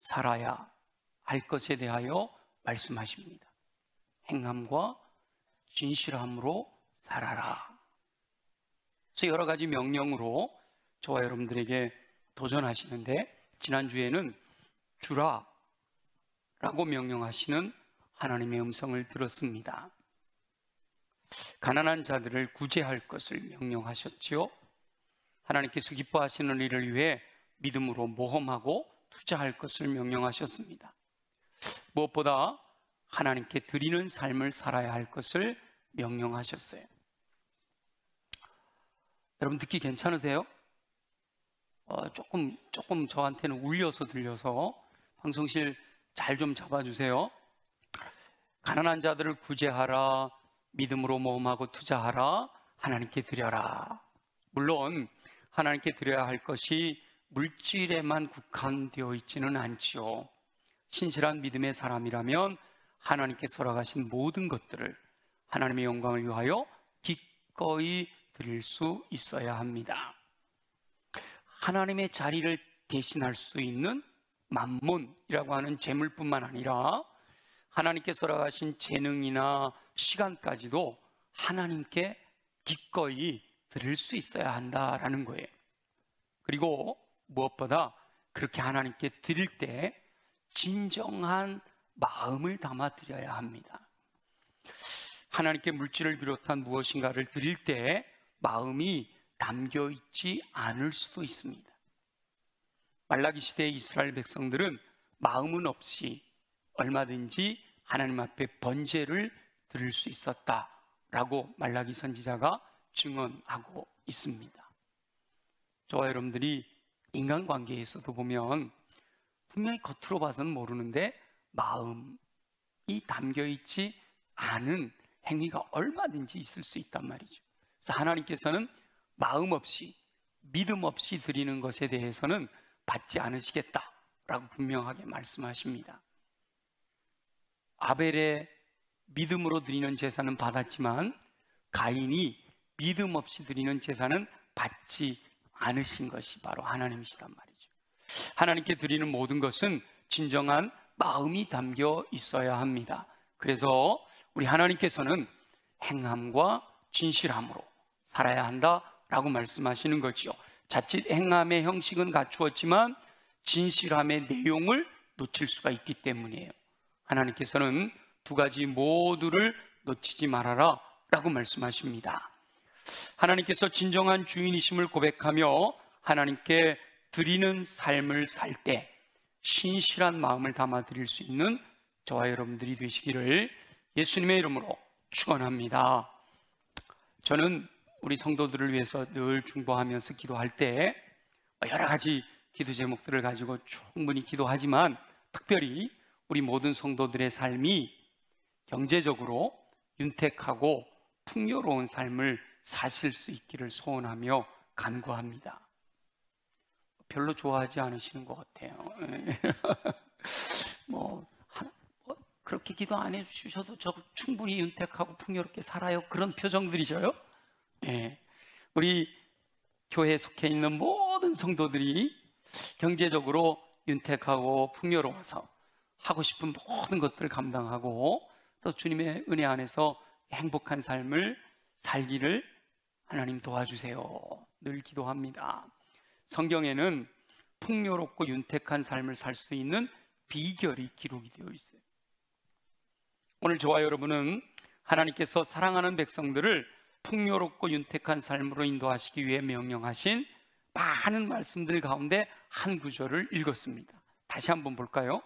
살아야 할 것에 대하여 말씀하십니다. 행함과 진실함으로 살아라. 그래서 여러 가지 명령으로 저와 여러분들에게 도전하시는데, 지난주에는 주라 라고 명령하시는 하나님의 음성을 들었습니다. 가난한 자들을 구제할 것을 명령하셨지요. 하나님께서 기뻐하시는 일을 위해 믿음으로 모험하고 투자할 것을 명령하셨습니다. 무엇보다 하나님께 드리는 삶을 살아야 할 것을 명령하셨어요. 여러분 듣기 괜찮으세요? 조금 저한테는 울려서 들려서 방송실 잘 좀 잡아주세요. 가난한 자들을 구제하라, 믿음으로 모험하고 투자하라, 하나님께 드려라. 물론 하나님께 드려야 할 것이 물질에만 국한되어 있지는 않지요. 신실한 믿음의 사람이라면 하나님께서 허락하신 모든 것들을 하나님의 영광을 위하여 기꺼이 드릴 수 있어야 합니다. 하나님의 자리를 대신할 수 있는 만몬이라고 하는 재물뿐만 아니라 하나님께서 허락하신 재능이나 시간까지도 하나님께 기꺼이 드릴 수 있어야 한다라는 거예요. 그리고 무엇보다 그렇게 하나님께 드릴 때 진정한 마음을 담아 드려야 합니다. 하나님께 물질을 비롯한 무엇인가를 드릴 때 마음이 담겨 있지 않을 수도 있습니다. 말라기 시대의 이스라엘 백성들은 마음은 없이 얼마든지 하나님 앞에 번제를 드릴 수 있었다라고 말라기 선지자가 증언하고 있습니다. 저와 여러분들이 인간관계에서도 보면 분명히 겉으로 봐서는 모르는데 마음이 담겨있지 않은 행위가 얼마든지 있을 수 있단 말이죠. 그래서 하나님께서는 마음 없이 믿음 없이 드리는 것에 대해서는 받지 않으시겠다라고 분명하게 말씀하십니다. 아벨의 믿음으로 드리는 제사는 받았지만 가인이 믿음 없이 드리는 제사는 받지 않으신 것이 바로 하나님이시단 말이죠. 하나님께 드리는 모든 것은 진정한 마음이 담겨 있어야 합니다. 그래서 우리 하나님께서는 행함과 진실함으로 살아야 한다라고 말씀하시는 거죠. 자칫 행함의 형식은 갖추었지만 진실함의 내용을 놓칠 수가 있기 때문이에요. 하나님께서는 두 가지 모두를 놓치지 말아라 라고 말씀하십니다. 하나님께서 진정한 주인이심을 고백하며 하나님께 드리는 삶을 살 때 신실한 마음을 담아 드릴 수 있는 저와 여러분들이 되시기를 예수님의 이름으로 축원합니다. 저는 우리 성도들을 위해서 늘 중보하면서 기도할 때 여러 가지 기도 제목들을 가지고 충분히 기도하지만 특별히 우리 모든 성도들의 삶이 경제적으로 윤택하고 풍요로운 삶을 사실 수 있기를 소원하며 간구합니다. 별로 좋아하지 않으시는 것 같아요. 그렇게 기도 안 해주셔도 저 충분히 윤택하고 풍요롭게 살아요. 그런 표정들이죠요. 네. 우리 교회에 속해 있는 모든 성도들이 경제적으로 윤택하고 풍요로워서 하고 싶은 모든 것들을 감당하고 또 주님의 은혜 안에서 행복한 삶을 살기를 하나님 도와주세요. 늘 기도합니다. 성경에는 풍요롭고 윤택한 삶을 살 수 있는 비결이 기록이 되어 있어요. 오늘 저와 여러분은 하나님께서 사랑하는 백성들을 풍요롭고 윤택한 삶으로 인도하시기 위해 명령하신 많은 말씀들 가운데 한 구절을 읽었습니다. 다시 한번 볼까요?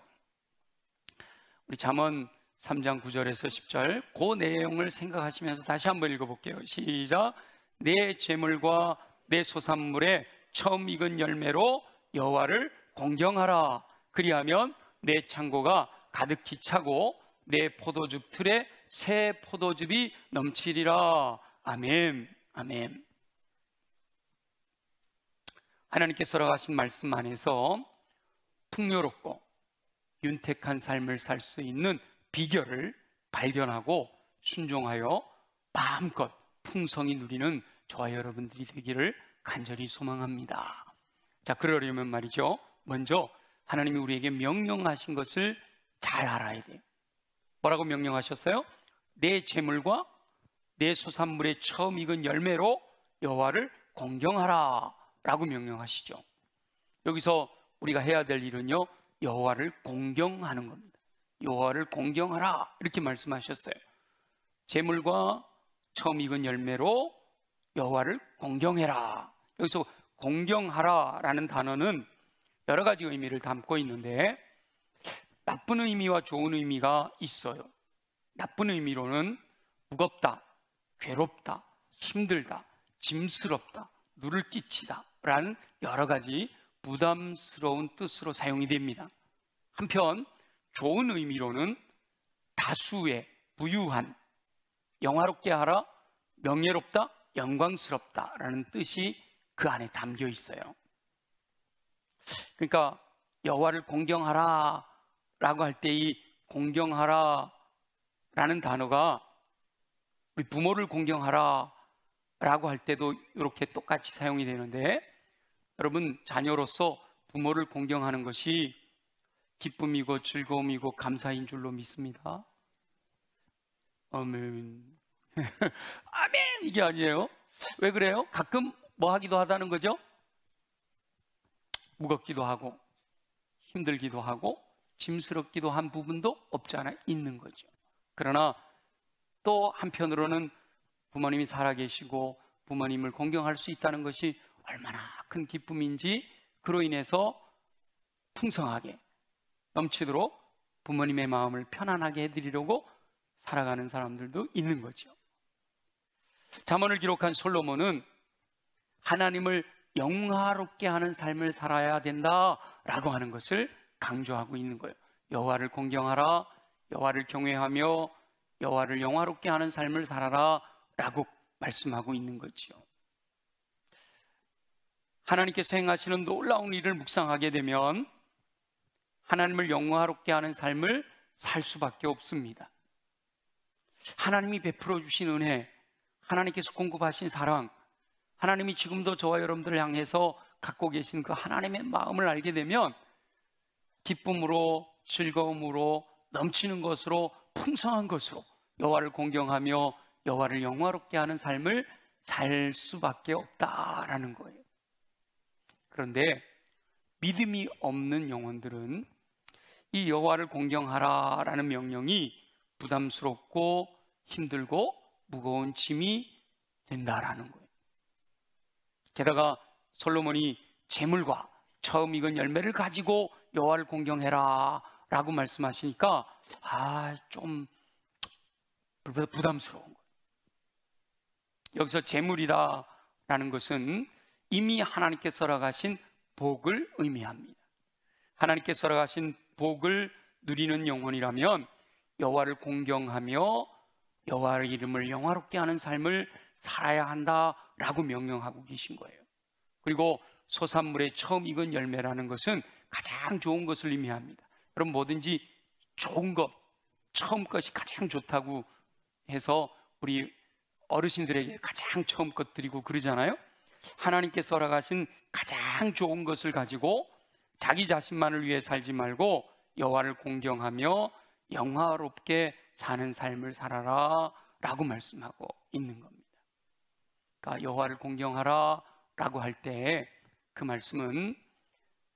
우리 잠언 3장 9절에서 10절 그 내용을 생각하시면서 다시 한번 읽어볼게요. 시작. 내 재물과 내 소산물에 처음 익은 열매로 여호와를 공경하라. 그리하면 내 창고가 가득히 차고 내 포도즙 틀에 새 포도즙이 넘치리라. 아멘. 아멘. 하나님께서 허락하신 말씀 안에서 풍요롭고 윤택한 삶을 살 수 있는 비결을 발견하고 순종하여 마음껏 풍성히 누리는 저와 여러분들이 되기를 간절히 소망합니다. 자, 그러려면 말이죠. 먼저 하나님이 우리에게 명령하신 것을 잘 알아야 돼요. 뭐라고 명령하셨어요? 내 재물과 내 소산물의 처음 익은 열매로 여호와를 공경하라 라고 명령하시죠. 여기서 우리가 해야 될 일은요, 여호와를 공경하는 겁니다. 여호와를 공경하라 이렇게 말씀하셨어요. 재물과 처음 익은 열매로 여호와를 공경해라. 여기서 공경하라라는 단어는 여러 가지 의미를 담고 있는데 나쁜 의미와 좋은 의미가 있어요. 나쁜 의미로는 무겁다, 괴롭다, 힘들다, 짐스럽다, 누를 끼치다 라는 여러 가지 부담스러운 뜻으로 사용이 됩니다. 한편 좋은 의미로는 다수의, 부유한, 영화롭게 하라, 명예롭다, 영광스럽다 라는 뜻이 그 안에 담겨 있어요. 그러니까 여호와를 공경하라 라고 할 때 이 공경하라 라는 단어가 우리 부모를 공경하라 라고 할 때도 이렇게 똑같이 사용이 되는데, 여러분 자녀로서 부모를 공경하는 것이 기쁨이고 즐거움이고 감사인 줄로 믿습니다. 아멘. 아멘 이게 아니에요. 왜 그래요? 가끔 뭐 하기도 하다는 거죠? 무겁기도 하고 힘들기도 하고 짐스럽기도 한 부분도 없지 않아 있는 거죠. 그러나 또 한편으로는 부모님이 살아계시고 부모님을 공경할 수 있다는 것이 얼마나 큰 기쁨인지, 그로 인해서 풍성하게 넘치도록 부모님의 마음을 편안하게 해드리려고 살아가는 사람들도 있는 거죠. 잠언을 기록한 솔로몬은 하나님을 영화롭게 하는 삶을 살아야 된다라고 하는 것을 강조하고 있는 거예요. 여호와를 공경하라, 여호와를 경외하며 여호와를 영화롭게 하는 삶을 살아라 라고 말씀하고 있는 거죠. 하나님께서 행하시는 놀라운 일을 묵상하게 되면 하나님을 영화롭게 하는 삶을 살 수밖에 없습니다. 하나님이 베풀어 주신 은혜, 하나님께서 공급하신 사랑, 하나님이 지금도 저와 여러분들을 향해서 갖고 계신 그 하나님의 마음을 알게 되면 기쁨으로, 즐거움으로, 넘치는 것으로, 풍성한 것으로 여호와를 공경하며 여호와를 영화롭게 하는 삶을 살 수밖에 없다라는 거예요. 그런데 믿음이 없는 영혼들은 이 여호와를 공경하라라는 명령이 부담스럽고 힘들고 무거운 짐이 된다라는 거예요. 게다가 솔로몬이 재물과 처음 익은 열매를 가지고 여호와를 공경해라 라고 말씀하시니까 좀 부담스러운 거예요. 여기서 재물이라는 것은 이미 하나님께서 허락하신 복을 의미합니다. 하나님께서 허락하신 복을 누리는 영혼이라면 여호와를 공경하며 여호와의 이름을 영화롭게 하는 삶을 살아야 한다라고 명령하고 계신 거예요. 그리고 소산물의 처음 익은 열매라는 것은 가장 좋은 것을 의미합니다. 여러분 뭐든지 좋은 것, 처음 것이 가장 좋다고 해서 우리 어르신들에게 가장 처음 것 드리고 그러잖아요. 하나님께서 허락하신 가장 좋은 것을 가지고 자기 자신만을 위해 살지 말고 여호와를 공경하며 영화롭게 사는 삶을 살아라 라고 말씀하고 있는 겁니다. 그러니까 여호와를 공경하라 라고 할 때 그 말씀은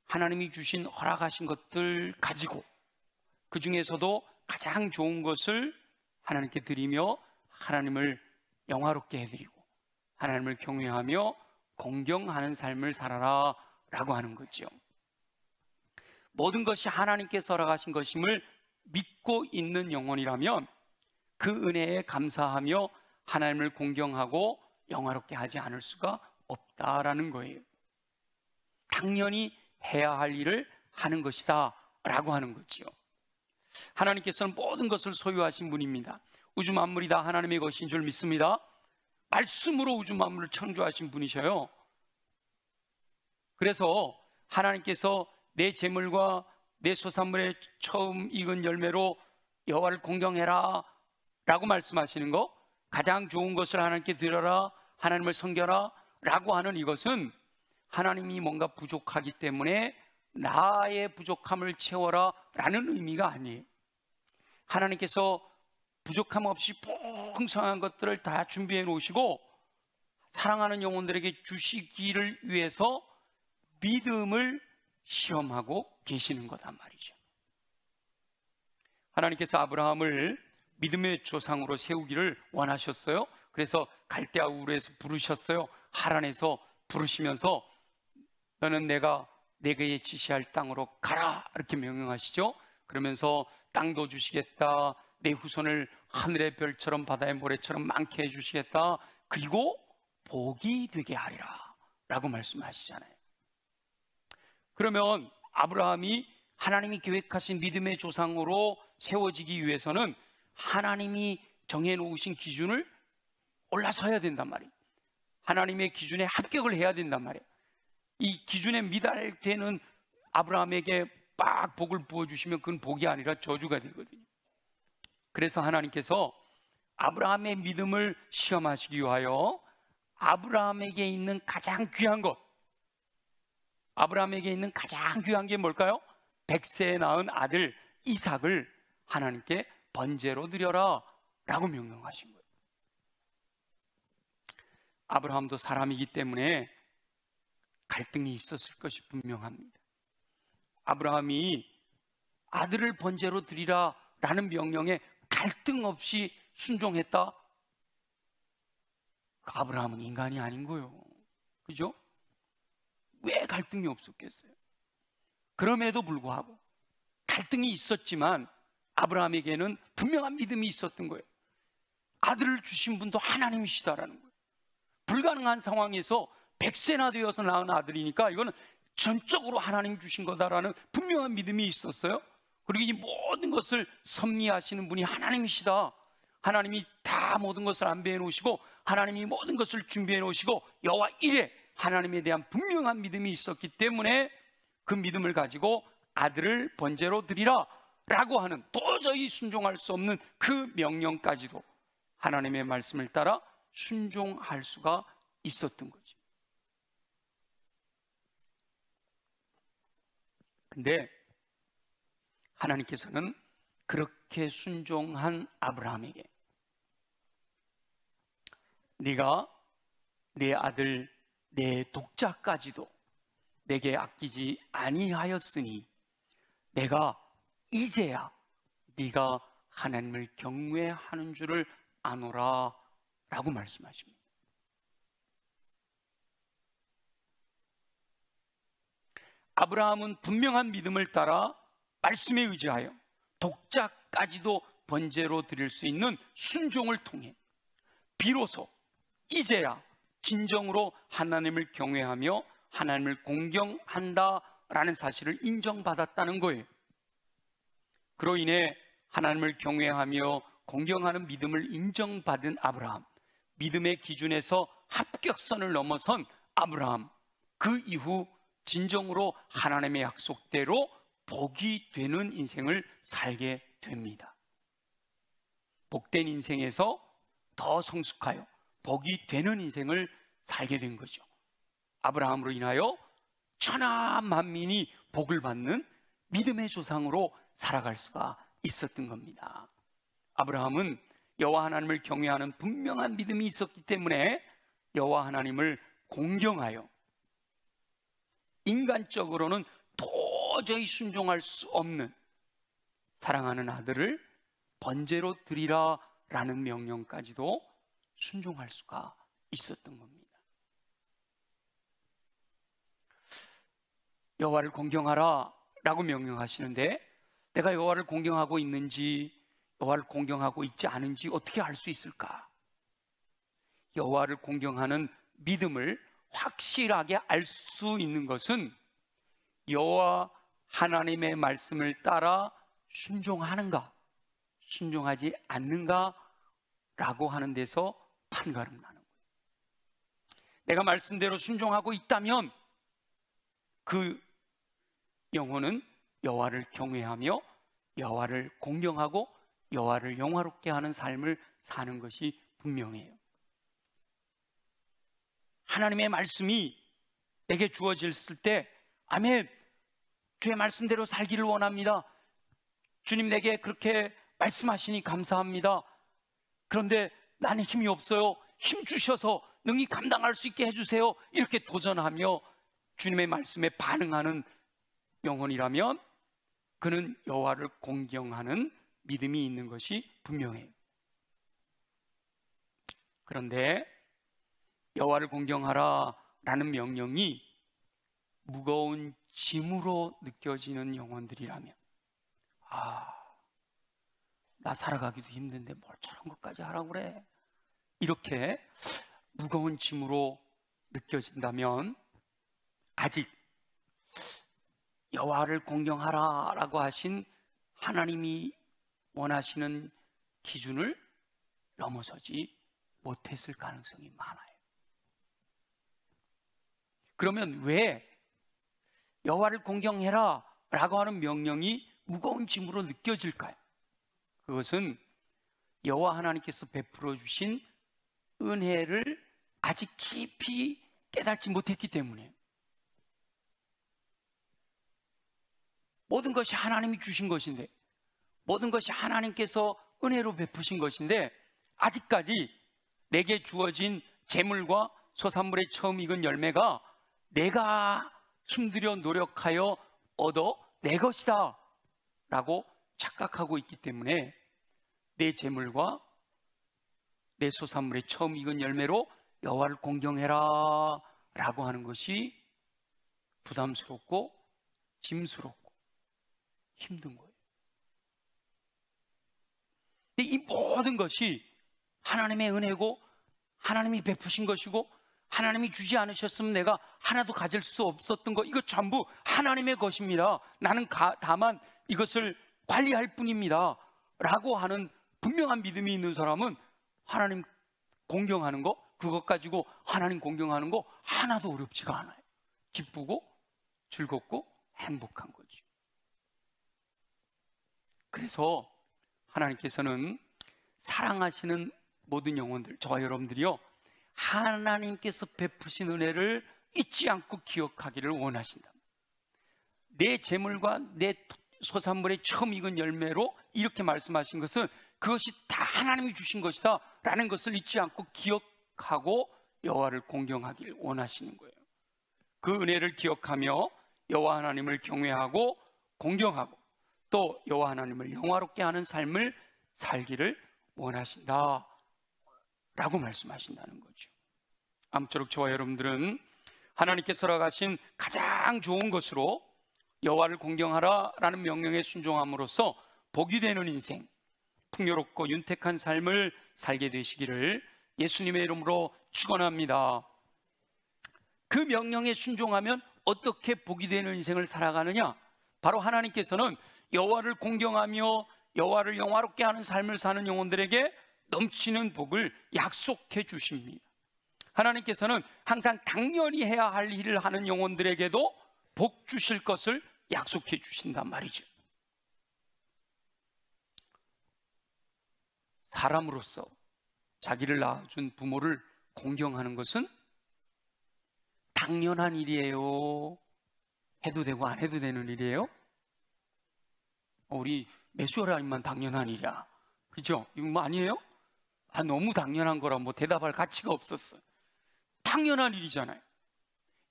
하나님이 주신 허락하신 것들 가지고 그 중에서도 가장 좋은 것을 하나님께 드리며 하나님을 영화롭게 해드리고 하나님을 경외하며 공경하는 삶을 살아라 라고 하는 거죠. 모든 것이 하나님께서 허락하신 것임을 믿고 있는 영혼이라면 그 은혜에 감사하며 하나님을 공경하고 영화롭게 하지 않을 수가 없다라는 거예요. 당연히 해야 할 일을 하는 것이다 라고 하는 거죠. 하나님께서는 모든 것을 소유하신 분입니다. 우주 만물이 다 하나님의 것인 줄 믿습니다. 말씀으로 우주 만물을 창조하신 분이셔요. 그래서 하나님께서 내 재물과 내 소산물의 처음 익은 열매로 여호와를 공경해라 라고 말씀하시는 거, 가장 좋은 것을 하나님께 드려라, 하나님을 섬겨라 라고 하는 이것은 하나님이 뭔가 부족하기 때문에 나의 부족함을 채워라 라는 의미가 아니에요. 하나님께서 부족함 없이 풍성한 것들을 다 준비해 놓으시고 사랑하는 영혼들에게 주시기를 위해서 믿음을 시험하고 계시는 거단 말이죠. 하나님께서 아브라함을 믿음의 조상으로 세우기를 원하셨어요. 그래서 갈대아 우르에서 부르셨어요. 하란에서 부르시면서 너는 내가 내게 지시할 땅으로 가라 이렇게 명령하시죠. 그러면서 땅도 주시겠다, 내 후손을 하늘의 별처럼 바다의 모래처럼 많게 해주시겠다, 그리고 복이 되게 하리라 라고 말씀하시잖아요. 그러면 아브라함이 하나님이 계획하신 믿음의 조상으로 세워지기 위해서는 하나님이 정해놓으신 기준을 올라서야 된단 말이에요. 하나님의 기준에 합격을 해야 된단 말이에요. 이 기준에 미달되는 아브라함에게 빡 복을 부어주시면 그건 복이 아니라 저주가 되거든요. 그래서 하나님께서 아브라함의 믿음을 시험하시기 위하여 아브라함에게 있는 가장 귀한 것, 아브라함에게 있는 가장 귀한 게 뭘까요? 100세에 낳은 아들 이삭을 하나님께 번제로 드려라 라고 명령하신 거예요. 아브라함도 사람이기 때문에 갈등이 있었을 것이 분명합니다. 아브라함이 아들을 번제로 드리라 라는 명령에 갈등 없이 순종했다? 아브라함은 인간이 아닌 거예요. 그죠? 왜 갈등이 없었겠어요? 그럼에도 불구하고 갈등이 있었지만 아브라함에게는 분명한 믿음이 있었던 거예요. 아들을 주신 분도 하나님이시다라는 거예요. 불가능한 상황에서 100세나 되어서 낳은 아들이니까 이거는 전적으로 하나님 주신 거다라는 분명한 믿음이 있었어요. 그리고 이 모든 것을 섭리하시는 분이 하나님이시다. 하나님이 다 모든 것을 안배해 놓으시고 하나님이 모든 것을 준비해 놓으시고 여호와 이레 하나님에 대한 분명한 믿음이 있었기 때문에 그 믿음을 가지고 아들을 번제로 드리라 라고 하는 도저히 순종할 수 없는 그 명령까지도 하나님의 말씀을 따라 순종할 수가 있었던 거지. 근데 하나님께서는 그렇게 순종한 아브라함에게 네가 내 아들 내 독자까지도 내게 아끼지 아니하였으니 내가 이제야 네가 하나님을 경외하는 줄을 아노라 라고 말씀하십니다. 아브라함은 분명한 믿음을 따라 말씀에 의지하여 독자까지도 번제로 드릴 수 있는 순종을 통해 비로소 이제야 진정으로 하나님을 경외하며 하나님을 공경한다라는 사실을 인정받았다는 거예요. 그로 인해 하나님을 경외하며 공경하는 믿음을 인정받은 아브라함, 믿음의 기준에서 합격선을 넘어선 아브라함, 그 이후 진정으로 하나님의 약속대로 복이 되는 인생을 살게 됩니다. 복된 인생에서 더 성숙하여 복이 되는 인생을 살게 된 거죠. 아브라함으로 인하여 천하 만민이 복을 받는 믿음의 조상으로 살아갈 수가 있었던 겁니다. 아브라함은 여호와 하나님을 경외하는 분명한 믿음이 있었기 때문에 여호와 하나님을 공경하여 인간적으로는 도저히 순종할 수 없는 사랑하는 아들을 번제로 드리라 라는 명령까지도 순종할 수가 있었던 겁니다. 여호와를 공경하라 라고 명령하시는데 내가 여호와를 공경하고 있는지 여호와를 공경하고 있지 않은지 어떻게 알 수 있을까? 여호와를 공경하는 믿음을 확실하게 알 수 있는 것은 여호와 하나님의 말씀을 따라 순종하는가 순종하지 않는가 라고 하는 데서 판가름 나는 거예요. 내가 말씀대로 순종하고 있다면 그 영혼은 여호와를 경외하며 여호와를 공경하고 여호와를 영화롭게 하는 삶을 사는 것이 분명해요. 하나님의 말씀이 내게 주어졌을 때 아멘, 주의 말씀대로 살기를 원합니다. 주님 내게 그렇게 말씀하시니 감사합니다. 그런데 나는 힘이 없어요. 힘 주셔서 능히 감당할 수 있게 해주세요. 이렇게 도전하며 주님의 말씀에 반응하는 영혼이라면 그는 여호와를 공경하는 믿음이 있는 것이 분명해요. 그런데 여호와를 공경하라 라는 명령이 무거운 짐으로 느껴지는 영혼들이라면, 나 살아가기도 힘든데 뭘 저런 것까지 하라고 그래, 이렇게 무거운 짐으로 느껴진다면 아직 여호와를 공경하라 라고 하신 하나님이 원하시는 기준을 넘어서지 못했을 가능성이 많아요. 그러면 왜 여호와를 공경해라 라고 하는 명령이 무거운 짐으로 느껴질까요? 그것은 여호와 하나님께서 베풀어 주신 은혜를 아직 깊이 깨닫지 못했기 때문에, 모든 것이 하나님이 주신 것인데, 모든 것이 하나님께서 은혜로 베푸신 것인데, 아직까지 내게 주어진 재물과 소산물의 처음 익은 열매가 내가 힘들여 노력하여 얻어 내 것이다 라고 착각하고 있기 때문에 내 재물과 내 소산물의 처음 익은 열매로 여호와를 공경해라 라고 하는 것이 부담스럽고 짐스럽고 힘든 거예요. 근데 이 모든 것이 하나님의 은혜고 하나님이 베푸신 것이고 하나님이 주지 않으셨으면 내가 하나도 가질 수 없었던 것, 이거 전부 하나님의 것입니다. 나는 다만 이것을 관리할 뿐입니다 라고 하는 분명한 믿음이 있는 사람은 하나님 공경하는 거, 그것 가지고 하나님 공경하는 거 하나도 어렵지가 않아요. 기쁘고 즐겁고 행복한 거죠. 그래서 하나님께서는 사랑하시는 모든 영혼들, 저와 여러분들이요, 하나님께서 베푸신 은혜를 잊지 않고 기억하기를 원하신다. 내 재물과 내 소산물의 처음 익은 열매로 이렇게 말씀하신 것은 그것이 다 하나님이 주신 것이다 라는 것을 잊지 않고 기억하고 여호와를 공경하기를 원하시는 거예요. 그 은혜를 기억하며 여호와 하나님을 경외하고 공경하고 또 여호와 하나님을 영화롭게 하는 삶을 살기를 원하신다 라고 말씀하신다는 거죠. 아무쪼록 저와 여러분들은 하나님께서 허락하신 가장 좋은 것으로 여호와를 공경하라 라는 명령에 순종함으로써 복이 되는 인생, 풍요롭고 윤택한 삶을 살게 되시기를 예수님의 이름으로 축원합니다. 그 명령에 순종하면 어떻게 복이 되는 인생을 살아가느냐? 바로 하나님께서는 여호와를 공경하며 여호와를 영화롭게 하는 삶을 사는 영혼들에게 넘치는 복을 약속해 주십니다. 하나님께서는 항상 당연히 해야 할 일을 하는 영혼들에게도 복 주실 것을 약속해 주신단 말이죠. 사람으로서 자기를 낳아준 부모를 공경하는 것은 당연한 일이에요? 해도 되고 안 해도 되는 일이에요? 우리 메시아라니만 당연한 일이야, 그죠? 이거 뭐 아니에요? 너무 당연한 거라 뭐 대답할 가치가 없었어. 당연한 일이잖아요.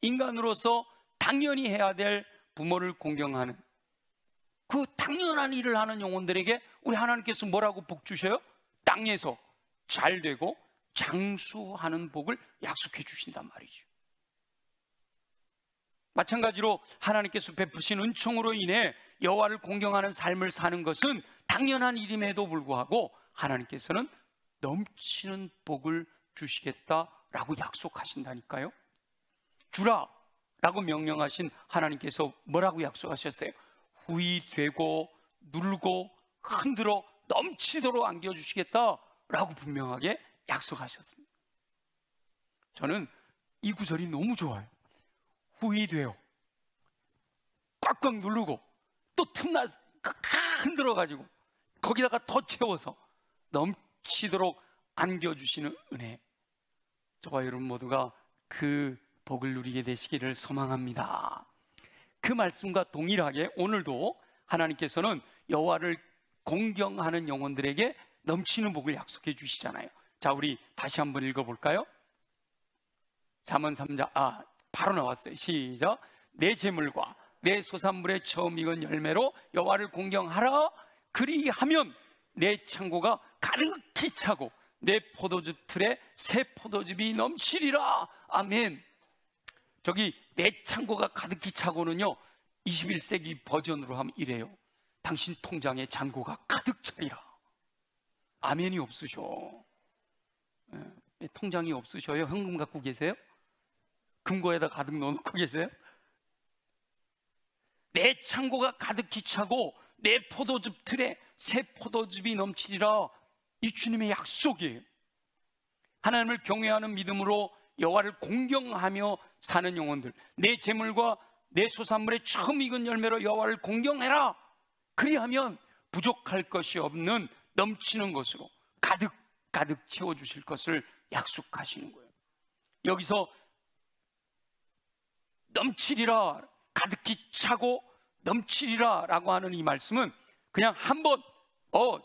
인간으로서 당연히 해야 될 부모를 공경하는 그 당연한 일을 하는 영혼들에게 우리 하나님께서 뭐라고 복 주셔요? 땅에서 잘 되고 장수하는 복을 약속해 주신단 말이죠. 마찬가지로 하나님께서 베푸신 은총으로 인해 여호와를 공경하는 삶을 사는 것은 당연한 일임에도 불구하고 하나님께서는 넘치는 복을 주시겠다라고 약속하신다니까요. 주라 라고 명령하신 하나님께서 뭐라고 약속하셨어요? 후히 되고 누르고 흔들어 넘치도록 안겨주시겠다라고 분명하게 약속하셨습니다. 저는 이 구절이 너무 좋아요. 후히 되어 꽉꽉 누르고 또 틈나 흔들어가지고 거기다가 더 채워서 넘치도록 안겨주시는 은혜, 저와 여러분 모두가 그 복을 누리게 되시기를 소망합니다. 그 말씀과 동일하게 오늘도 하나님께서는 여호와를 공경하는 영혼들에게 넘치는 복을 약속해 주시잖아요. 자, 우리 다시 한번 읽어볼까요? 잠언 3장, 바로 나왔어요. 시작. 내 재물과 내 소산물의 처음 익은 열매로 여호와를 공경하라. 그리하면 내 창고가 가득히 차고 내 포도즙 틀에 새 포도즙이 넘치리라. 아멘. 저기 내 창고가 가득히 차고는요, 21세기 버전으로 하면 이래요. 당신 통장에 잔고가 가득 차리라. 아멘이 없으셔. 통장이 없으셔요? 현금 갖고 계세요? 금고에다 가득 넣어놓고 계세요? 내 창고가 가득히 차고 내 포도즙 틀에 새 포도즙이 넘치리라. 이 주님의 약속이에요. 하나님을 경외하는 믿음으로 여호와를 공경하며 사는 영혼들, 내 재물과 내 소산물의 처음 익은 열매로 여호와를 공경해라. 그리하면 부족할 것이 없는 넘치는 것으로 가득 채워주실 것을 약속하시는 거예요. 여기서 넘치리라, 가득히 차고 넘치리라 라고 하는 이 말씀은 그냥 한번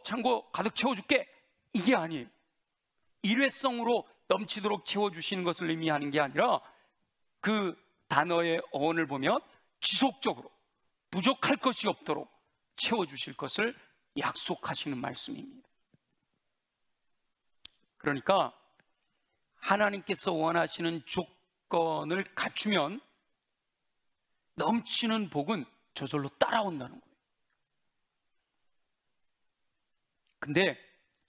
창고 가득 채워줄게, 이게 아니에요. 일회성으로 넘치도록 채워주시는 것을 의미하는 게 아니라 그 단어의 어원을 보면 지속적으로 부족할 것이 없도록 채워주실 것을 약속하시는 말씀입니다. 그러니까 하나님께서 원하시는 조건을 갖추면 넘치는 복은 저절로 따라온다는 거예요. 근데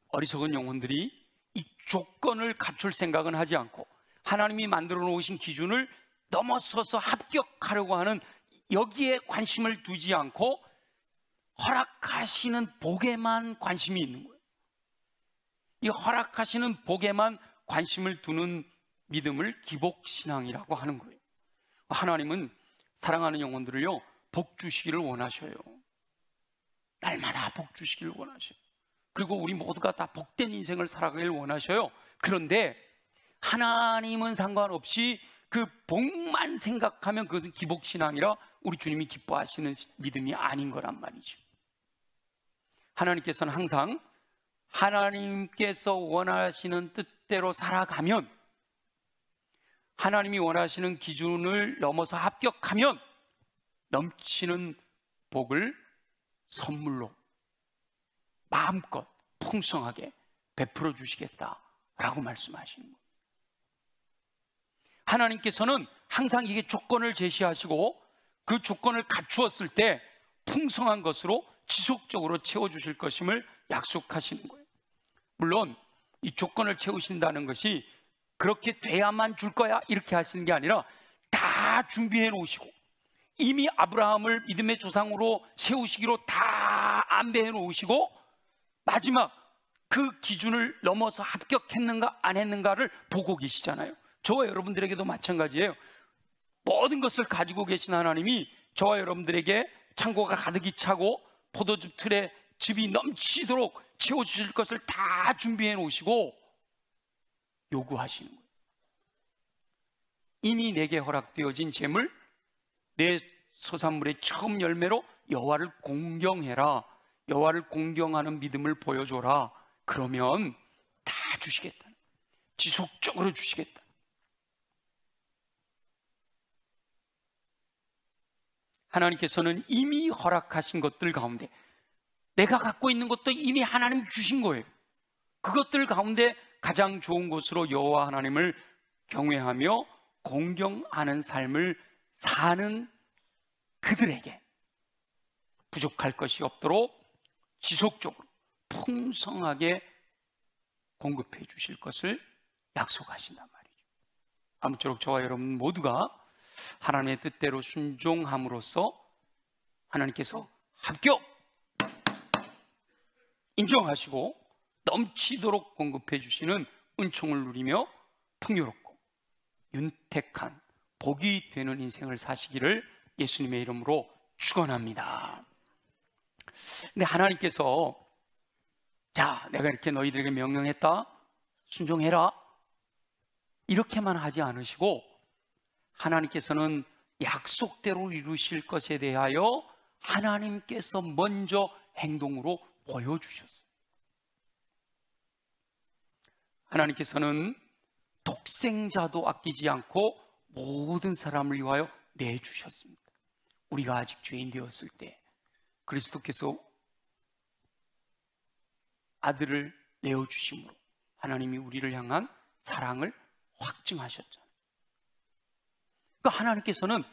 어리석은 영혼들이 이 조건을 갖출 생각은 하지 않고 하나님이 만들어 놓으신 기준을 넘어서서 합격하려고 하는 여기에 관심을 두지 않고 허락하시는 복에만 관심이 있는 거예요. 이 허락하시는 복에만 관심을 두는 믿음을 기복신앙이라고 하는 거예요. 하나님은 사랑하는 영혼들을요, 복 주시기를 원하셔요. 날마다 복 주시기를 원하셔요. 그리고 우리 모두가 다 복된 인생을 살아가길 원하셔요. 그런데 하나님은 상관없이 그 복만 생각하면 그것은 기복신앙이라 우리 주님이 기뻐하시는 믿음이 아닌 거란 말이죠. 하나님께서는 항상 하나님께서 원하시는 뜻대로 살아가면, 하나님이 원하시는 기준을 넘어서 합격하면 넘치는 복을 선물로 마음껏 풍성하게 베풀어 주시겠다라고 말씀하시는 거예요. 하나님께서는 항상 이게 조건을 제시하시고 그 조건을 갖추었을 때 풍성한 것으로 지속적으로 채워주실 것임을 약속하시는 거예요. 물론 이 조건을 채우신다는 것이 그렇게 돼야만 줄 거야 이렇게 하시는 게 아니라 다 준비해 놓으시고 이미 아브라함을 믿음의 조상으로 세우시기로 다 안배해 놓으시고 마지막 그 기준을 넘어서 합격했는가 안 했는가를 보고 계시잖아요. 저와 여러분들에게도 마찬가지예요. 모든 것을 가지고 계신 하나님이 저와 여러분들에게 창고가 가득히 차고 포도즙 틀에 즙이 넘치도록 채워주실 것을 다 준비해 놓으시고 요구하시는 거예요. 이미 내게 허락되어진 재물, 내 소산물의 처음 열매로 여호와를 공경해라. 여호와를 공경하는 믿음을 보여줘라. 그러면 다 주시겠다. 지속적으로 주시겠다. 하나님께서는 이미 허락하신 것들 가운데 내가 갖고 있는 것도 이미 하나님 주신 거예요. 그것들 가운데 가장 좋은 것으로 여호와 하나님을 경외하며 공경하는 삶을 사는 그들에게 부족할 것이 없도록 지속적으로 풍성하게 공급해 주실 것을 약속하신단 말이죠. 아무쪼록 저와 여러분 모두가 하나님의 뜻대로 순종함으로써 하나님께서 합격! 인정하시고 넘치도록 공급해 주시는 은총을 누리며 풍요롭고 윤택한 복이 되는 인생을 사시기를 예수님의 이름으로 축원합니다. 근데 하나님께서 자, 내가 이렇게 너희들에게 명령했다, 순종해라, 이렇게만 하지 않으시고 하나님께서는 약속대로 이루실 것에 대하여 하나님께서 먼저 행동으로 보여주셨어요. 하나님께서는 독생자도 아끼지 않고 모든 사람을 위하여 내주셨습니다. 우리가 아직 죄인 되었을 때 그리스도께서 아들을 내어주심으로 하나님이 우리를 향한 사랑을 확증하셨잖아요. 그러니까 하나님께서는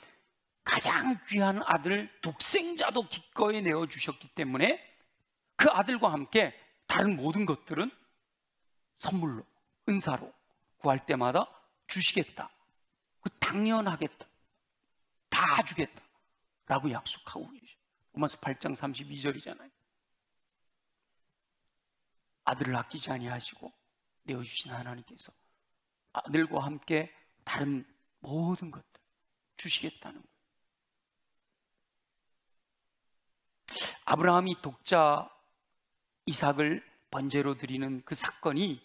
가장 귀한 아들 독생자도 기꺼이 내어주셨기 때문에 그 아들과 함께 다른 모든 것들은 선물로, 은사로 구할 때마다 주시겠다. 그 당연하겠다. 다 주겠다. 라고 약속하고 계셔요. 로마서 8장 32절이잖아요. 아들을 아끼지 아니하시고 내어주신 하나님께서 아들과 함께 다른 모든 것들 주시겠다는 거예요. 아브라함이 독자 이삭을 번제로 드리는 그 사건이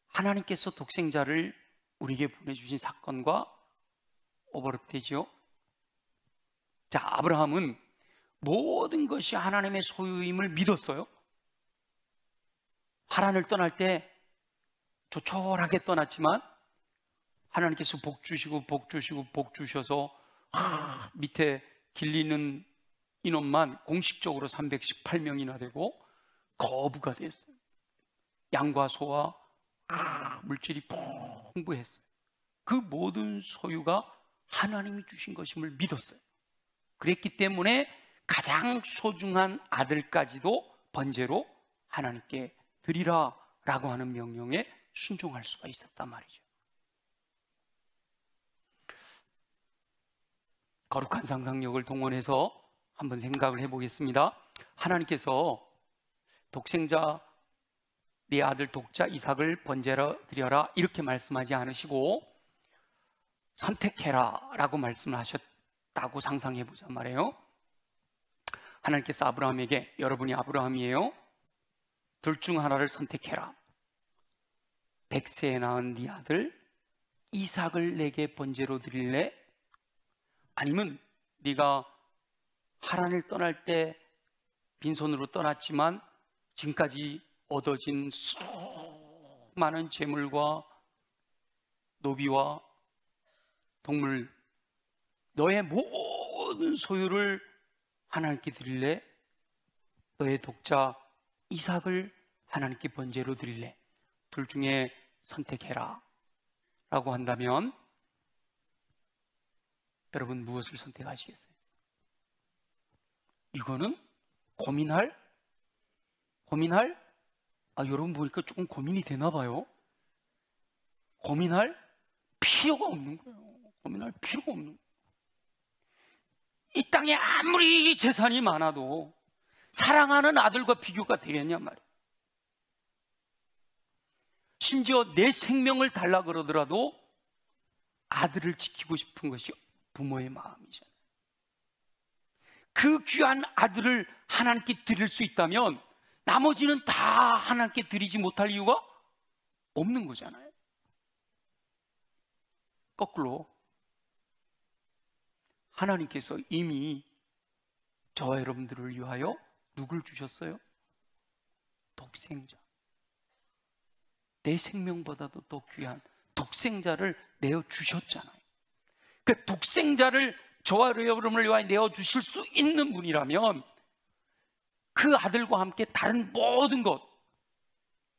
하나님께서 독생자를 우리에게 보내주신 사건과 오버랩되죠. 자, 아브라함은 모든 것이 하나님의 소유임을 믿었어요. 하란을 떠날 때 조촐하게 떠났지만 하나님께서 복 주시고 복 주시고 복 주셔서 밑에 길리는 인원만 공식적으로 318명이나 되고 거부가 됐어요. 양과 소와 물질이 풍부했어요. 그 모든 소유가 하나님이 주신 것임을 믿었어요. 그랬기 때문에 가장 소중한 아들까지도 번제로 하나님께 드리라 라고 하는 명령에 순종할 수가 있었단 말이죠. 거룩한 상상력을 동원해서 한번 생각을 해보겠습니다. 하나님께서 독생자 네 아들 독자 이삭을 번제로 드려라 이렇게 말씀하지 않으시고 선택해라 라고 말씀을 하셨다고 상상해 보자 말이에요. 하나님께서 아브라함에게 여러분이 아브라함이에요. 둘 중 하나를 선택해라. 100세에 낳은 네 아들 이삭을 내게 번제로 드릴래? 아니면 네가 하란을 떠날 때 빈손으로 떠났지만 지금까지 얻어진 수많은 재물과 노비와 동물 너의 모든 소유를 하나님께 드릴래? 너의 독자 이삭을 하나님께 번제로 드릴래? 둘 중에 선택해라 라고 한다면 여러분 무엇을 선택하시겠어요? 이거는 고민할? 여러분 보니까 조금 고민이 되나 봐요. 고민할 필요가 없는 거예요. 고민할 필요가 없는 거예요. 이 땅에 아무리 재산이 많아도 사랑하는 아들과 비교가 되겠냐 말이에요. 심지어 내 생명을 달라 그러더라도 아들을 지키고 싶은 것이 부모의 마음이잖아요. 그 귀한 아들을 하나님께 드릴 수 있다면 나머지는 다 하나님께 드리지 못할 이유가 없는 거잖아요. 거꾸로 하나님께서 이미 저와 여러분들을 위하여 누굴 주셨어요? 독생자. 내 생명보다도 더 귀한 독생자를 내어주셨잖아요. 그 독생자를 저와 여러분을 위하여 내어주실 수 있는 분이라면 그 아들과 함께 다른 모든 것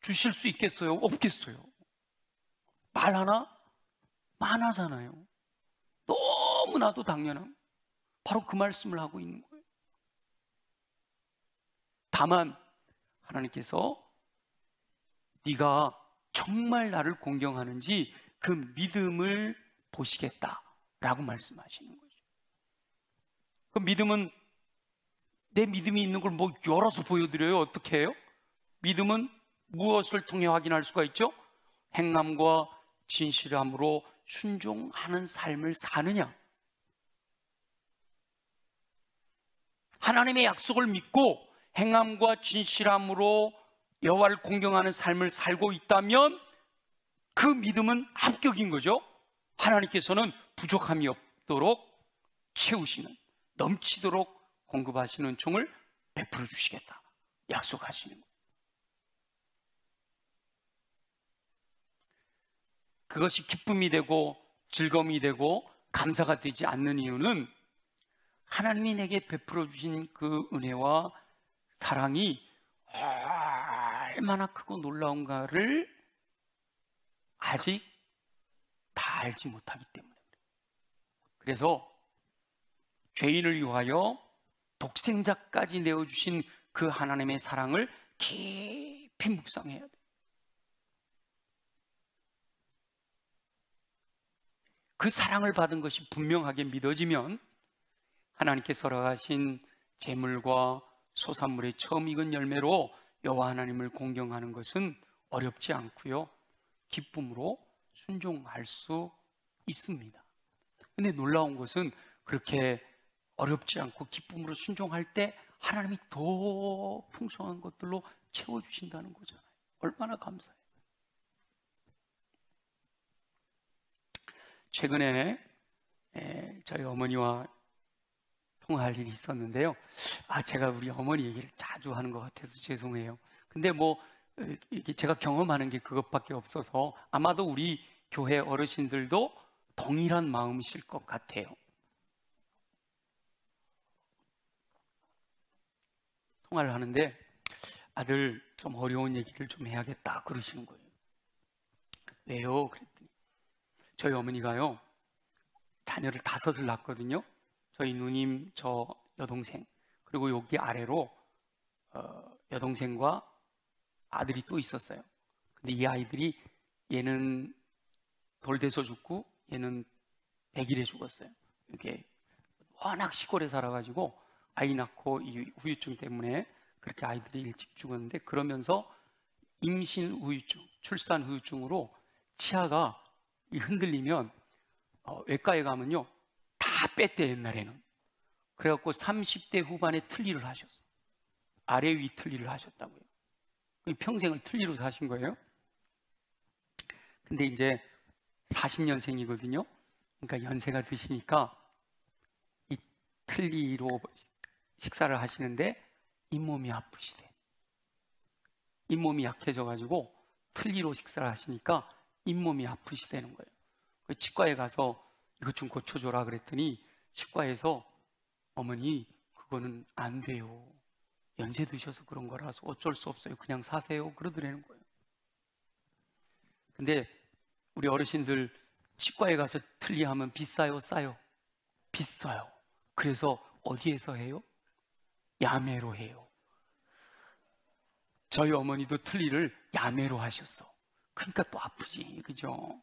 주실 수 있겠어요? 없겠어요? 말 하나? 많아잖아요. 너무나도 당연한 바로 그 말씀을 하고 있는 거예요. 다만 하나님께서 네가 정말 나를 공경하는지 그 믿음을 보시겠다라고 말씀하시는 거죠. 그 믿음은 내 믿음이 있는 걸 뭐 열어서 보여드려요? 어떻게 해요? 믿음은 무엇을 통해 확인할 수가 있죠? 행함과 진실함으로 순종하는 삶을 사느냐? 하나님의 약속을 믿고 행함과 진실함으로 여호와를 공경하는 삶을 살고 있다면 그 믿음은 합격인 거죠. 하나님께서는 부족함이 붓도록 채우시는, 넘치도록 공급하시는 종을 베풀어 주시겠다 약속하시는 거예요. 그것이 기쁨이 되고 즐거움이 되고 감사가 되지 않는 이유는 하나님이 내게 베풀어 주신 그 은혜와 사랑이 얼마나 크고 놀라운가를 아직 다 알지 못하기 때문에. 그래서 죄인을 위하여 독생자까지 내어주신 그 하나님의 사랑을 깊이 묵상해야 돼요. 그 사랑을 받은 것이 분명하게 믿어지면 하나님께서 허락하신 재물과 소산물의 처음 익은 열매로 여호와 하나님을 공경하는 것은 어렵지 않고요, 기쁨으로 순종할 수 있습니다. 근데 놀라운 것은 그렇게 어렵지 않고 기쁨으로 순종할 때 하나님이 더 풍성한 것들로 채워주신다는 거잖아요. 얼마나 감사해요. 최근에 저희 어머니와 통화할 일이 있었는데요. 제가 우리 어머니 얘기를 자주 하는 것 같아서 죄송해요. 근데 이게 제가 경험하는 게 그것밖에 없어서 아마도 우리 교회 어르신들도 동일한 마음이실 것 같아요. 통화를 하는데 아들 좀 어려운 얘기를 좀 해야겠다 그러시는 거예요. 왜요? 그랬더니 저희 어머니가요, 자녀를 5을 낳았거든요. 저희 누님, 저 여동생, 그리고 여기 아래로 여동생과 아들이 또 있었어요. 근데 이 아이들이 얘는 돌돼서 죽고 얘는 100일에 죽었어요. 이게 워낙 시골에 살아가지고 아이 낳고 이 후유증 때문에 그렇게 아이들이 일찍 죽었는데, 그러면서 임신 후유증, 출산 후유증으로 치아가 흔들리면 외과에 가면요 다 뺐대 옛날에는. 그래갖고 30대 후반에 틀니를 하셨어. 아래 위 틀니를 하셨다고요. 평생을 틀니로 사신 거예요. 근데 이제 40년생이거든요. 그러니까 연세가 드시니까 이 틀니로 식사를 하시는데 잇몸이 아프시대. 잇몸이 약해져가지고 틀니로 식사를 하시니까 잇몸이 아프시다는 거예요. 치과에 가서 이것 좀 고쳐줘라 그랬더니 치과에서 어머니 그거는 안 돼요. 연세 드셔서 그런 거라서 어쩔 수 없어요. 그냥 사세요. 그러더라는 거예요. 근데 우리 어르신들 치과에 가서 틀니하면 비싸요? 싸요? 비싸요. 그래서 어디에서 해요? 야매로 해요. 저희 어머니도 틀니를 야매로 하셨어. 그러니까 또 아프지, 그죠?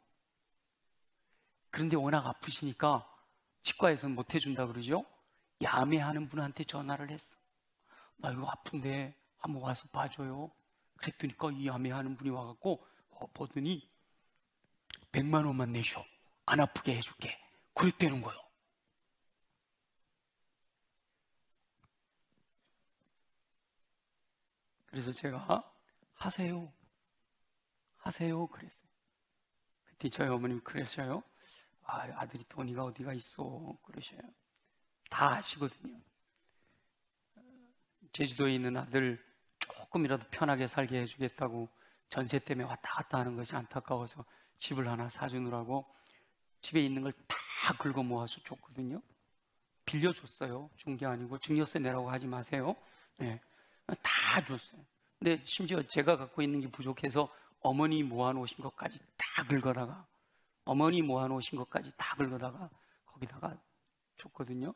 그런데 워낙 아프시니까 치과에서는 못 해준다 그러죠? 야매하는 분한테 전화를 했어. 나 이거 아픈데 한번 와서 봐줘요. 그랬더니까 이 야매하는 분이 와갖고 보더니 100만 원만 내셔. 안 아프게 해줄게. 그랬다는 거예요. 그래서 제가 하세요. 하세요. 그랬어요. 그때 저희 어머님 그러셔요. 아들이 돈이가 어디가 있어. 그러셔요. 다 아시거든요. 제주도에 있는 아들 조금이라도 편하게 살게 해주겠다고 전세 때문에 왔다 갔다 하는 것이 안타까워서 집을 하나 사주느라고 집에 있는 걸 다 긁어 모아서 줬거든요. 빌려줬어요. 준 게 아니고 증여세 내라고 하지 마세요. 네. 다 줬어요. 근데 심지어 제가 갖고 있는 게 부족해서 어머니 모아놓으신 것까지 다 긁어다가, 어머니 모아놓으신 것까지 다 긁어다가 거기다가 줬거든요.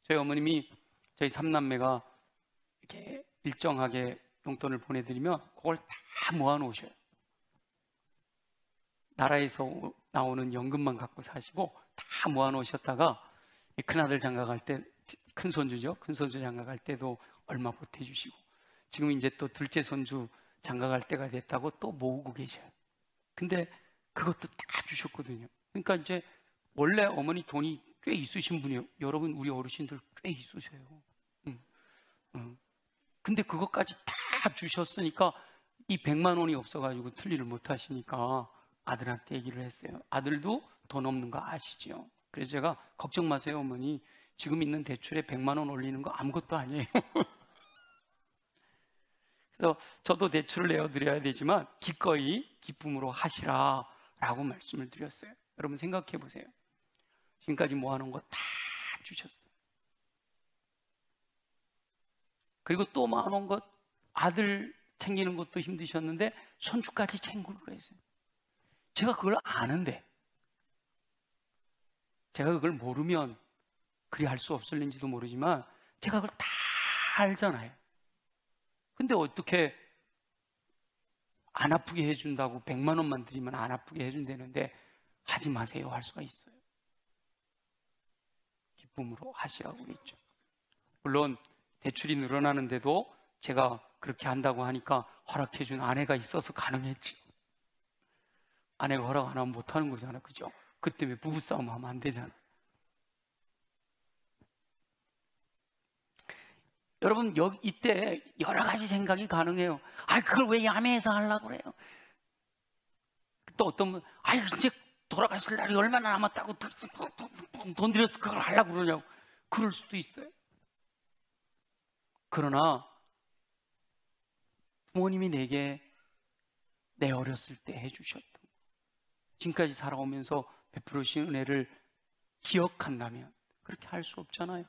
저희 어머님이 저희 3남매가 이렇게 일정하게 용돈을 보내드리면 그걸 다 모아놓으셔요. 나라에서 나오는 연금만 갖고 사시고 다 모아놓으셨다가 큰아들 장가갈 때, 큰손주죠. 큰손주 장가갈 때도 얼마 보태주시고, 지금 이제 또 둘째 손주 장가갈 때가 됐다고 또 모으고 계셔요. 근데 그것도 다 주셨거든요. 그러니까 이제 원래 어머니 돈이 꽤 있으신 분이에요. 여러분 우리 어르신들 꽤 있으세요. 근데 그것까지 다 주셨으니까 이 100만 원이 없어가지고 틀니를 못 하시니까 아들한테 얘기를 했어요. 아들도 돈 없는 거 아시죠? 그래서 제가 걱정 마세요 어머니, 지금 있는 대출에 100만 원 올리는 거 아무것도 아니에요. 그래서 저도 대출을 내어드려야 되지만 기꺼이 기쁨으로 하시라 라고 말씀을 드렸어요. 여러분 생각해 보세요. 지금까지 모아놓은 거 다 주셨어요. 그리고 또 모아놓은 것, 아들 챙기는 것도 힘드셨는데 손주까지 챙기고 계세요. 제가 그걸 아는데, 제가 그걸 모르면 그리 할 수 없을는지도 모르지만 제가 그걸 다 알잖아요. 근데 어떻게 안 아프게 해준다고 100만 원만 드리면 안 아프게 해준다는데 하지 마세요 할 수가 있어요. 기쁨으로 하시라고 그랬죠. 물론 대출이 늘어나는데도 제가 그렇게 한다고 하니까 허락해준 아내가 있어서 가능했지. 아내가 허락 안 하면 못하는 거잖아, 그죠? 그 때문에 부부싸움 하면 안 되잖아. 여러분 이때 여러 가지 생각이 가능해요. 그걸 왜 야매해서 하려고 그래요? 또 어떤 분, 이제 돌아가실 날이 얼마나 남았다고 돈 들여서 그걸 하려고 그러냐고. 그럴 수도 있어요. 그러나 부모님이 내게 내 어렸을 때 해주셨던, 지금까지 살아오면서 베풀어 주신 은혜를 기억한다면 그렇게 할 수 없잖아요.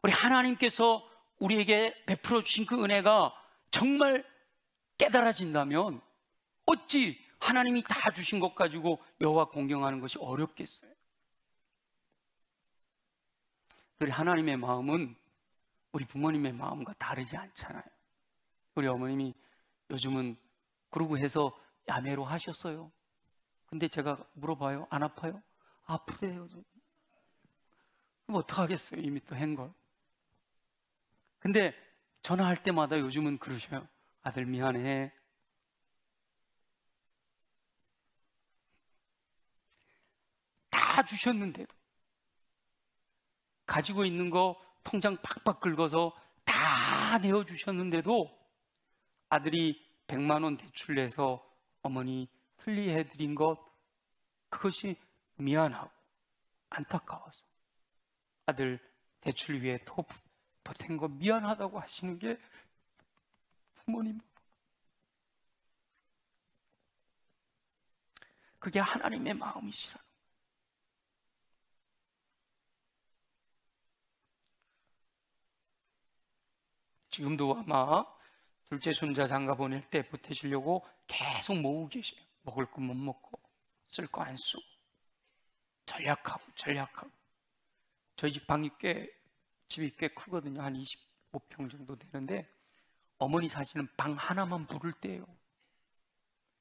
우리 하나님께서 우리에게 베풀어 주신 그 은혜가 정말 깨달아진다면 어찌 하나님이 다 주신 것 가지고 여호와 공경하는 것이 어렵겠어요? 우리 하나님의 마음은 우리 부모님의 마음과 다르지 않잖아요. 우리 어머님이 요즘은 그러고 해서 야매로 하셨어요. 근데 제가 물어봐요. 안 아파요? 아프대요. 그럼 어떡하겠어요? 이미 또 한 걸. 근데 전화할 때마다 요즘은 그러셔요. 아들 미안해. 다 주셨는데도, 가지고 있는 거 통장 팍팍 긁어서 다 내어주셨는데도 아들이 100만 원 대출 내서 어머니 틀리해드린 것, 그것이 미안하고 안타까워서 아들 대출 위에 더 보탠 거 미안하다고 하시는 게 부모님, 그게 하나님의 마음이시라. 지금도 아마 둘째 손자 장가 보낼 때 보태시려고 계속 모으고 계세요. 먹을 거 못 먹고 쓸 거 안 쓰고 전략하고. 저희 집 집이 꽤 크거든요. 한 25평 정도 되는데 어머니 사시는 방 하나만 불을 때요.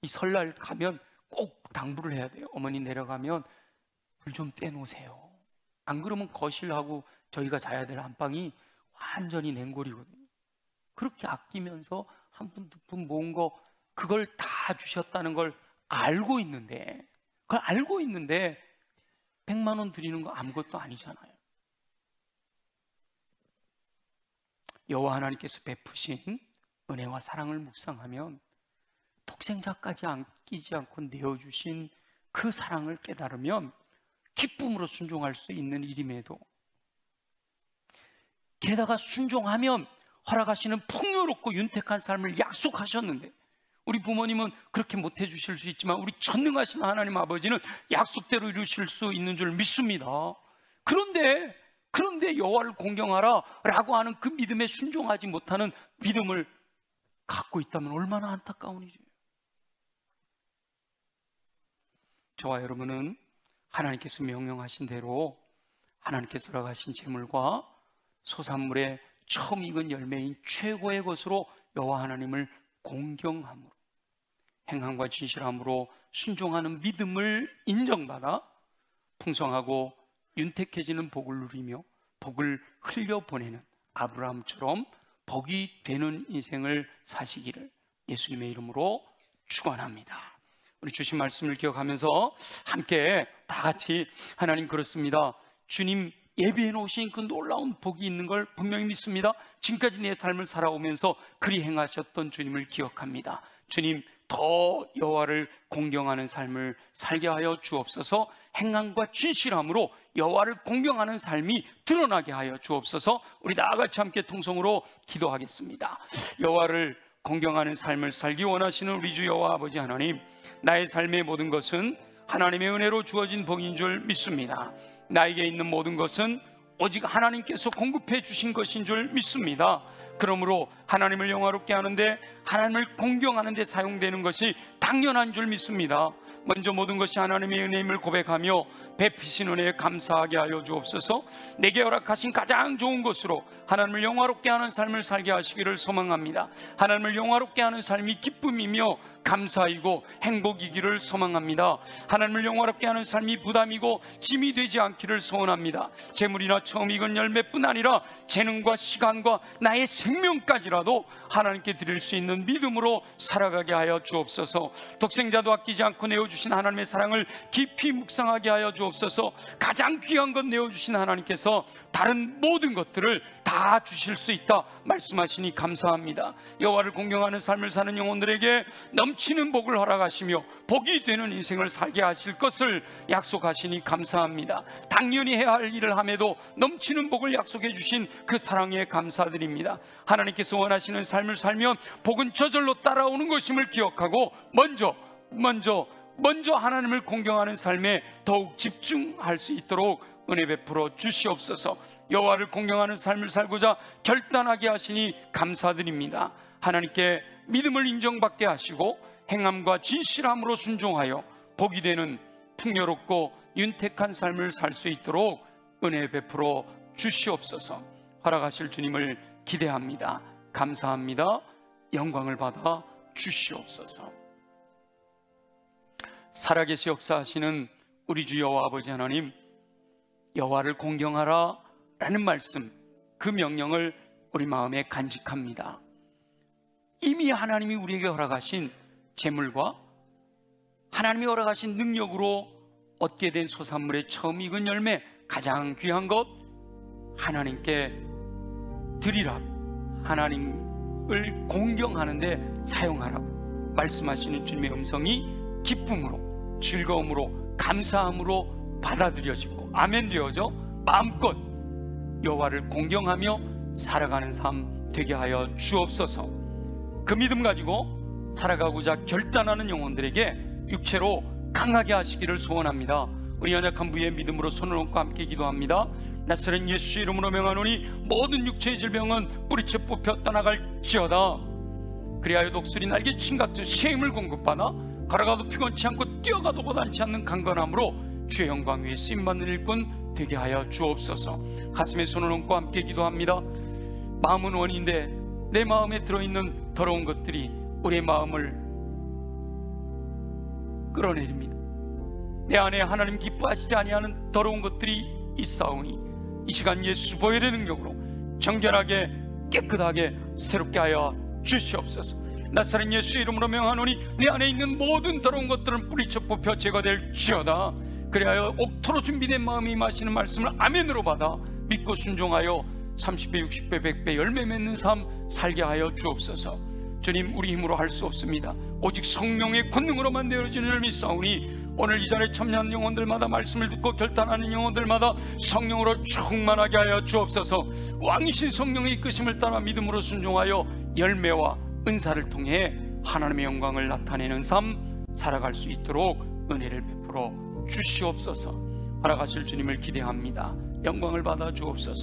이 설날 가면 꼭 당부를 해야 돼요. 어머니 내려가면 불 좀 떼놓으세요. 안 그러면 거실하고 저희가 자야 될 안방이 완전히 냉골이거든요. 그렇게 아끼면서 한 푼, 두 푼 모은 거, 그걸 다 주셨다는 걸 알고 있는데, 100만 원 드리는 거 아무것도 아니잖아요. 여호와 하나님께서 베푸신 은혜와 사랑을 묵상하면 독생자까지 아끼지 않고 내어주신 그 사랑을 깨달으면 기쁨으로 순종할 수 있는 일임에도, 게다가 순종하면 허락하시는 풍요롭고 윤택한 삶을 약속하셨는데, 우리 부모님은 그렇게 못 해주실 수 있지만 우리 전능하신 하나님 아버지는 약속대로 이루실 수 있는 줄 믿습니다. 그런데 여호와를 공경하라 라고 하는 그 믿음에 순종하지 못하는 믿음을 갖고 있다면 얼마나 안타까운 일이에요. 저와 여러분은 하나님께서 명령하신 대로 하나님께서 허락하신 재물과 소산물의 처음 익은 열매인 최고의 것으로 여호와 하나님을 공경함으로, 행함과 진실함으로 순종하는 믿음을 인정받아 풍성하고 윤택해지는 복을 누리며 복을 흘려보내는 아브라함처럼 복이 되는 인생을 사시기를 예수님의 이름으로 축원합니다. 우리 주신 말씀을 기억하면서 함께 다 같이, 하나님 그렇습니다. 주님 예비해 놓으신 그 놀라운 복이 있는 걸 분명히 믿습니다. 지금까지 내 삶을 살아오면서 그리 행하셨던 주님을 기억합니다. 주님 더 여호와를 공경하는 삶을 살게 하여 주옵소서. 행함과 진실함으로 여호와를 공경하는 삶이 드러나게 하여 주옵소서. 우리 다 같이 함께 통성으로 기도하겠습니다. 여호와를 공경하는 삶을 살기 원하시는 우리 주 여호와 아버지 하나님, 나의 삶의 모든 것은 하나님의 은혜로 주어진 복인 줄 믿습니다. 나에게 있는 모든 것은 오직 하나님께서 공급해 주신 것인 줄 믿습니다. 그러므로 하나님을 영화롭게 하는데, 하나님을 공경하는 데 사용되는 것이 당연한 줄 믿습니다. 먼저 모든 것이 하나님의 은혜임을 고백하며 베푸신 은혜에 감사하게 하여 주옵소서. 내게 허락하신 가장 좋은 것으로 하나님을 영화롭게 하는 삶을 살게 하시기를 소망합니다. 하나님을 영화롭게 하는 삶이 기쁨이며 감사이고 행복이기를 소망합니다. 하나님을 영화롭게 하는 삶이 부담이고 짐이 되지 않기를 소원합니다. 재물이나 처음 익은 열매뿐 아니라 재능과 시간과 나의 생명까지라도 하나님께 드릴 수 있는 믿음으로 살아가게 하여 주옵소서. 독생자도 아끼지 않고 내어주신 하나님의 사랑을 깊이 묵상하게 하여 주옵소서. 가장 귀한 것 내어주신 하나님께서 다른 모든 것들을 다 주실 수 있다 말씀하시니 감사합니다. 여호와를 공경하는 삶을 사는 영혼들에게 넘치는 복을 허락하시며 복이 되는 인생을 살게 하실 것을 약속하시니 감사합니다. 당연히 해야 할 일을 함에도 넘치는 복을 약속해 주신 그 사랑에 감사드립니다. 하나님께서 원하시는 삶을 살면 복은 저절로 따라오는 것임을 기억하고 먼저 하나님을 공경하는 삶에 더욱 집중할 수 있도록 은혜 베풀어 주시옵소서. 여호와를 공경하는 삶을 살고자 결단하게 하시니 감사드립니다. 하나님께 믿음을 인정받게 하시고 행함과 진실함으로 순종하여 복이 되는 풍요롭고 윤택한 삶을 살 수 있도록 은혜 베풀어 주시옵소서. 허락하실 주님을 기대합니다. 감사합니다. 영광을 받아 주시옵소서. 살아계시 역사하시는 우리 주 여호와 아버지 하나님, 여호와를 공경하라 라는 말씀, 그 명령을 우리 마음에 간직합니다. 이미 하나님이 우리에게 허락하신 재물과 하나님이 허락하신 능력으로 얻게 된 소산물의 처음 익은 열매, 가장 귀한 것 하나님께 드리라, 하나님을 공경하는데 사용하라고 말씀하시는 주님의 음성이 기쁨으로, 즐거움으로, 감사함으로 받아들여지고 아멘 되어져 마음껏 여호와를 공경하며 살아가는 삶 되게 하여 주옵소서. 그 믿음 가지고 살아가고자 결단하는 영혼들에게 육체로 강하게 하시기를 소원합니다. 우리 연약한 부의 믿음으로 손을 얹고 함께 기도합니다. 나사렛 예수 이름으로 명하노니 모든 육체의 질병은 뿌리채 뽑혀 떠나갈지어다. 그리하여 독수리 날개친 같은 새 힘을 공급받아 걸어가도 피곤치 않고 뛰어가도 고단치 않는 강건함으로 주의 영광 위에 쓰임받는 일꾼 되게 하여 주옵소서. 가슴에 손을 얹고 함께 기도합니다. 마음은 원인데 내 마음에 들어있는 더러운 것들이 우리의 마음을 끌어내립니다. 내 안에 하나님 기뻐하시지 아니하는 더러운 것들이 있사오니 이 시간 예수 보혈의 능력으로 정결하게 깨끗하게 새롭게 하여 주시옵소서. 나사렛 예수 이름으로 명하노니 내 안에 있는 모든 더러운 것들은 뿌리쳐 뽑혀 제거될지어다. 그리하여 옥토로 준비된 마음이 임하시는 말씀을 아멘으로 받아 믿고 순종하여 30배 60배 100배 열매 맺는 삶 살게 하여 주옵소서. 주님, 우리 힘으로 할 수 없습니다. 오직 성령의 권능으로만 되어지는 줄 믿사오니 오늘 이 자리에 참여하는 영혼들마다 말씀을 듣고 결단하는 영혼들마다 성령으로 충만하게 하여 주옵소서. 왕이신 성령의 이끄심을 따라 믿음으로 순종하여 열매와 은사를 통해 하나님의 영광을 나타내는 삶 살아갈 수 있도록 은혜를 베풀어 주시옵소서. 허락하실 주님을 기대합니다. 영광을 받아 주옵소서.